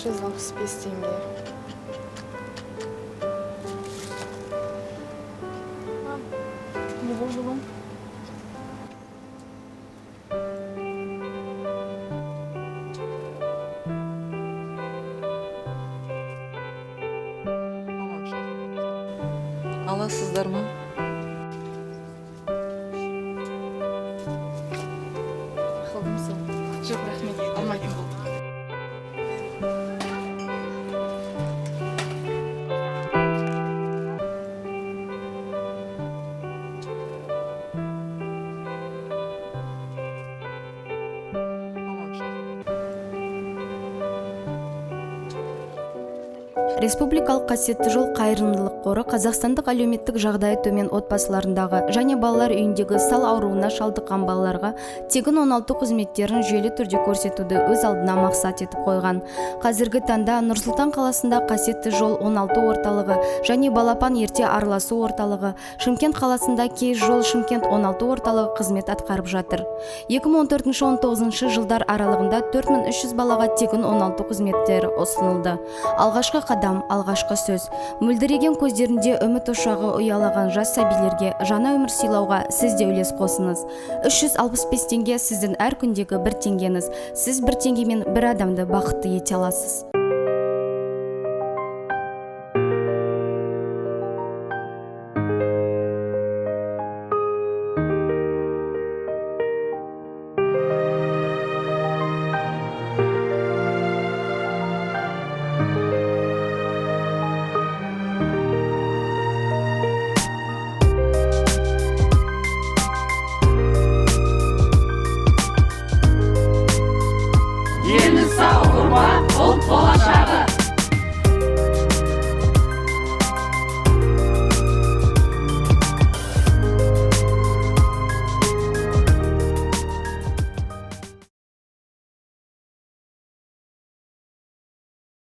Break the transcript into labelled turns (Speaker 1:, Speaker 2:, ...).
Speaker 1: 365 теңге. Не болды ғой?
Speaker 2: Аласыздар ма?
Speaker 1: Қалдым сол. Жоқ, рахмет. Алмайтын болдым.
Speaker 3: Республикалық қасиетті жол қайырымдылық қоры қазақстандық әлеуметтік жағдайы төмен отбасыларындағы және балалар үйіндегі сал ауруына шалдыққан балаларға тегін оңалту қызметтерін жүйелі түрде көрсетуді өз алдына мақсат етіп қойған. Қазіргі таңда Нұр-Сұлтан қаласында қасиетті жол оңалту орталығы және балапан ерте араласу орталығы, Шымкент қаласында Кейс жол Шымкент оңалту орталығы қызмет атқарып жатыр. 2014-19 жылдар аралығында 4300 балаға тегін оңалту қызметтері ұсынылды. Алғашқы қадам, алғашқы сөз. Мөлдіреген көздерінде үміт ошағы ұялаған жас сәбилерге жаңа өмір сыйлауға сіз де үлес қосыңыз. 365 теңге сіздің әр күндегі бір теңгеңіз. Сіз бір теңгемен бір адамды бақытты ете аласыз.